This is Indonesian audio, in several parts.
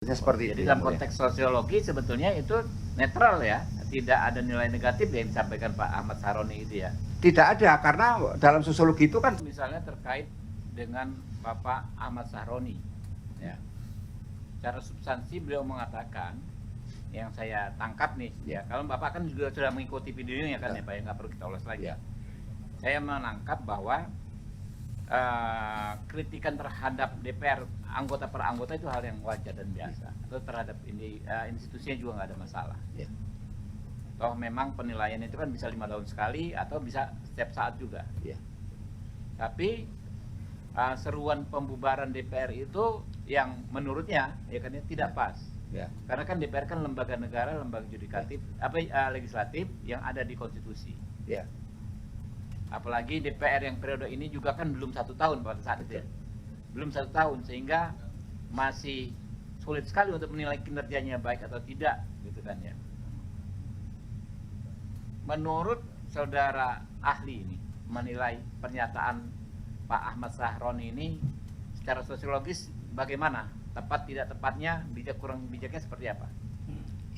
Seperti Jadi itu. dalam konteks sosiologi sebetulnya itu netral ya, tidak ada nilai negatif yang disampaikan Pak Ahmad Saroni itu ya. Tidak ada, karena dalam sosiologi itu kan Misalnya terkait dengan Bapak Ahmad Saroni, ya. Secara substansi beliau mengatakan, yang saya tangkap nih, ya. Kalau Bapak kan juga sudah mengikuti videonya kan ya Pak, ya, nggak perlu kita ulas lagi. Ya. Saya menangkap bahwa kritikan terhadap DPR anggota per anggota itu hal yang wajar dan biasa, atau terhadap ini institusinya juga nggak ada masalah. Ya. Toh memang penilaian itu kan bisa 5 tahun sekali atau bisa setiap saat juga. Ya. Tapi seruan pembubaran DPR itu yang menurutnya ya kan tidak pas. Ya. Karena kan DPR kan lembaga negara, lembaga yudikatif, legislatif yang ada di konstitusi. Ya. Apalagi DPR yang periode ini juga kan belum 1 tahun pada saat itu ya. Belum 1 tahun, sehingga masih sulit sekali untuk menilai kinerjanya baik atau tidak gitu kan ya. Menurut saudara ahli ini menilai pernyataan Pak Ahmad Saroni ini secara sosiologis bagaimana? Tepat tidak tepatnya, bijak kurang bijaknya seperti apa?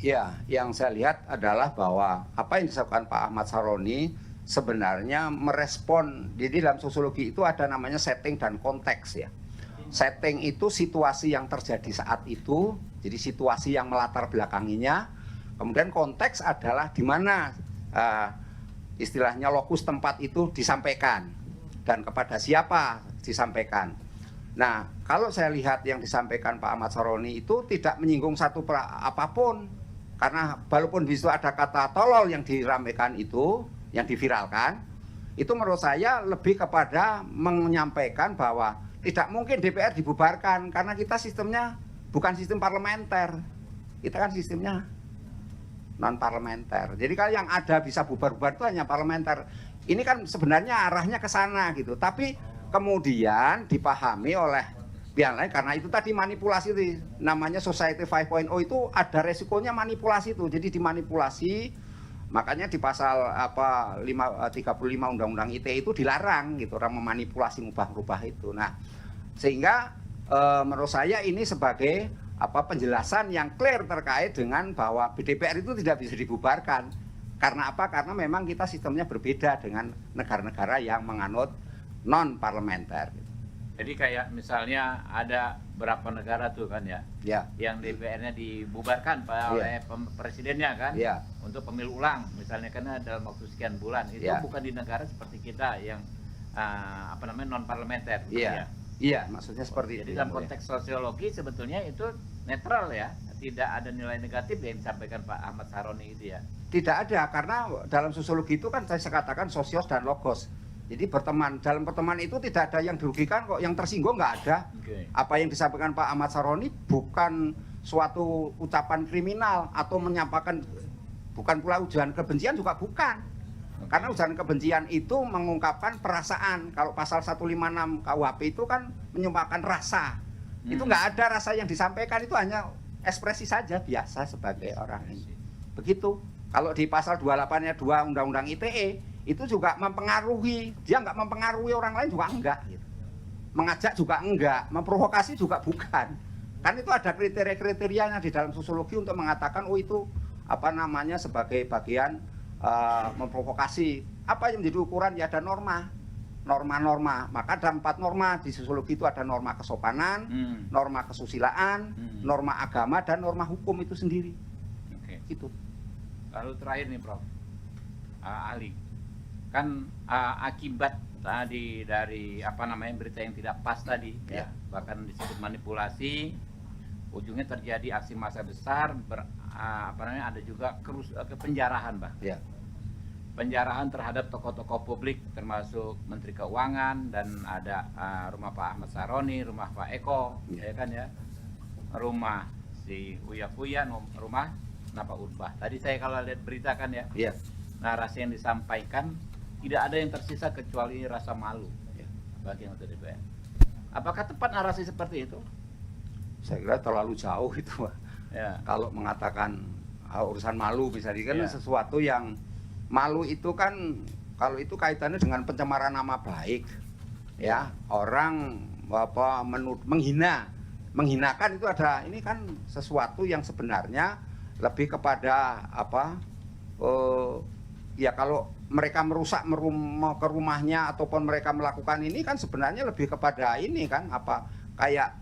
Ya, yang saya lihat adalah bahwa apa yang disampaikan Pak Ahmad Saroni sebenarnya merespon. Jadi dalam sosiologi itu ada namanya setting dan konteks ya. Setting itu situasi yang terjadi saat itu, jadi situasi yang melatar belakanginya. Kemudian konteks adalah di mana istilahnya lokus tempat itu disampaikan dan kepada siapa disampaikan. Nah, kalau saya lihat yang disampaikan Pak Ahmad Saroni itu tidak menyinggung satu apapun, karena walaupun di situ ada kata tolol yang diramaikan itu, yang diviralkan, itu menurut saya lebih kepada menyampaikan bahwa tidak mungkin DPR dibubarkan karena kita sistemnya bukan sistem parlementer, kita kan sistemnya non parlementer. Jadi kalau yang ada bisa bubar-bubar itu hanya parlementer. Ini kan sebenarnya arahnya ke sana gitu. Tapi kemudian dipahami oleh pihak lain karena itu tadi manipulasi itu namanya Society 5.0 itu ada resikonya manipulasi itu. Jadi dimanipulasi, makanya di pasal 35 Undang-Undang ITE itu dilarang gitu orang memanipulasi ngubah-ngubah itu. Nah, sehingga menurut saya ini sebagai penjelasan yang clear terkait dengan bahwa DPR itu tidak bisa dibubarkan. Karena apa? Karena memang kita sistemnya berbeda dengan negara-negara yang menganut non parlementer. Jadi kayak misalnya ada berapa negara tuh kan ya, yang DPR-nya dibubarkan oleh presidennya kan, untuk pemilu ulang, misalnya karena dalam waktu sekian bulan itu bukan di negara seperti kita yang non parlementer. Iya, maksudnya seperti itu. Jadi itu. dalam konteks sosiologi sebetulnya itu netral ya, tidak ada nilai negatif yang disampaikan Pak Ahmad Saroni itu ya. Tidak ada, karena dalam sosiologi itu kan saya katakan sosios dan logos. Jadi berteman, dalam pertemanan itu tidak ada yang dirugikan kok, yang tersinggung nggak ada. Apa yang disampaikan Pak Ahmad Saroni bukan suatu ucapan kriminal atau menyampaikan, bukan pula ujaran kebencian juga bukan. Karena ujaran kebencian itu mengungkapkan perasaan. Kalau pasal 156 KUHP itu kan menyumpahkan rasa. Itu nggak ada rasa yang disampaikan, itu hanya ekspresi saja biasa sebagai orang ini. Begitu. Kalau di pasal 28 ayat 2 Undang-Undang ITE itu juga mempengaruhi, dia nggak mempengaruhi orang lain juga enggak gitu. Mengajak juga enggak, memprovokasi juga bukan. Kan itu ada kriteria-kriterianya di dalam sosiologi untuk mengatakan itu sebagai bagian memprovokasi. Apa yang menjadi ukuran? Ya ada norma-norma. Maka ada 4 norma di sosiologi itu, ada norma kesopanan, norma kesusilaan, norma agama, dan norma hukum itu sendiri. Gitu. Lalu terakhir nih Prof, ahli, kan akibat tadi dari berita yang tidak pas tadi, ya, bahkan disebut manipulasi, ujungnya terjadi aksi massa besar, ada juga penjarahan penjarahan terhadap tokoh-tokoh publik termasuk Menteri Keuangan, dan ada rumah Pak Ahmad Saroni, rumah Pak Eko, ya kan ya, rumah si Uya Kuya, rumah Pak Urbah. Tadi saya kalau lihat berita kan ya, narasi yang disampaikan tidak ada yang tersisa kecuali rasa malu bagi anggota DPR. Apakah tepat narasi seperti itu? Saya kira terlalu jauh itu. Kalau mengatakan urusan malu bisa dikatakan sesuatu yang malu itu kan, kalau itu kaitannya dengan pencemaran nama baik, ya, orang menghina menghinakan itu ada, ini kan sesuatu yang sebenarnya lebih kepada apa, ya kalau mereka merusak ke rumahnya ataupun mereka melakukan ini kan sebenarnya lebih kepada ini kan apa, kayak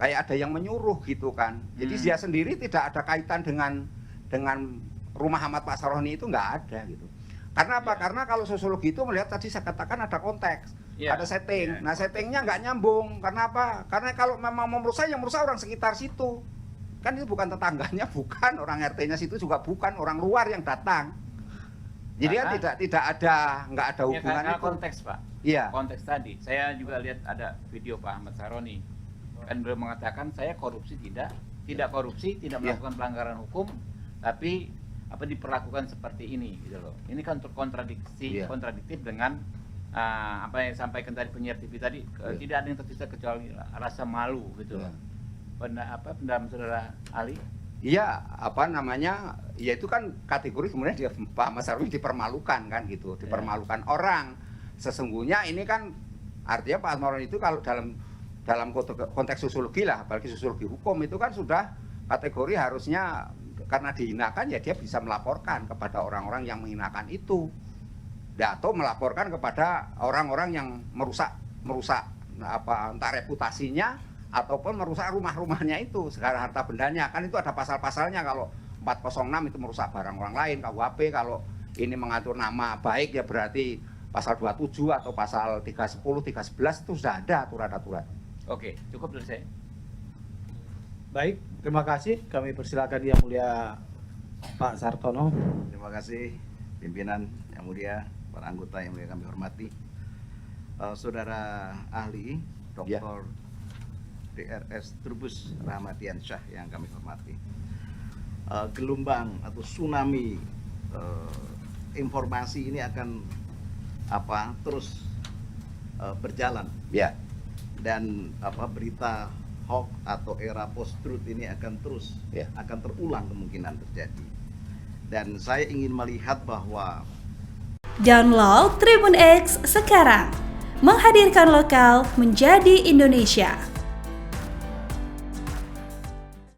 ada yang menyuruh gitu kan. Jadi dia sendiri tidak ada kaitan dengan rumah Ahmad Pak Saroni itu, nggak ada gitu. Karena apa? Karena kalau sosiologi itu melihat tadi saya katakan ada konteks, ada setting. Nah settingnya nggak nyambung. Karena apa? Karena kalau memang mau merusak, yang merusak orang sekitar situ. Kan itu bukan tetangganya, bukan orang RT-nya situ, juga bukan orang luar yang datang. Jadi kan nggak ada hubungan ya, itu. konteks Pak. Iya. Konteks tadi. Saya juga lihat ada video Pak Ahmad Saroni. Kan beliau mengatakan saya korupsi tidak korupsi, tidak melakukan pelanggaran hukum, tapi apa diperlakukan seperti ini gitu loh. Ini kan kontradiktif dengan apa yang disampaikan tadi penyiar TV tadi, tidak ada yang tersisa kecuali rasa malu gitu loh. Pendalam saudara Ali? Iya, apa namanya? Ya itu kan kategori kemudian dia Pak Ahmad Saroni dipermalukan kan gitu, dipermalukan orang. Sesungguhnya ini kan artinya Pak Ahmad Saroni itu kalau dalam konteks sosiologi lah, apalagi sosiologi hukum itu kan sudah kategori harusnya karena dihinakan ya dia bisa melaporkan kepada orang-orang yang menghinakan itu, atau melaporkan kepada orang-orang yang merusak apa entah reputasinya ataupun merusak rumah-rumahnya itu, segala harta bendanya. Kan itu ada pasal-pasalnya, kalau 406 itu merusak barang orang lain, KUHP kalau ini mengatur nama baik ya berarti pasal 27 atau pasal 310, 311 itu sudah ada aturan-aturan. Oke, cukup dari saya. Baik, terima kasih. Kami persilakan Yang Mulia Pak Sartono. Terima kasih pimpinan yang mulia, para anggota yang mulia kami hormati. Saudara ahli Dr. DRS Trubus Rahmadiansyah yang kami hormati. Gelombang atau tsunami informasi ini akan terus berjalan. Ya. Dan berita hoax atau era post truth ini akan terus akan terulang kemungkinan terjadi. Dan saya ingin melihat bahwa download Tribun X sekarang, menghadirkan lokal menjadi Indonesia.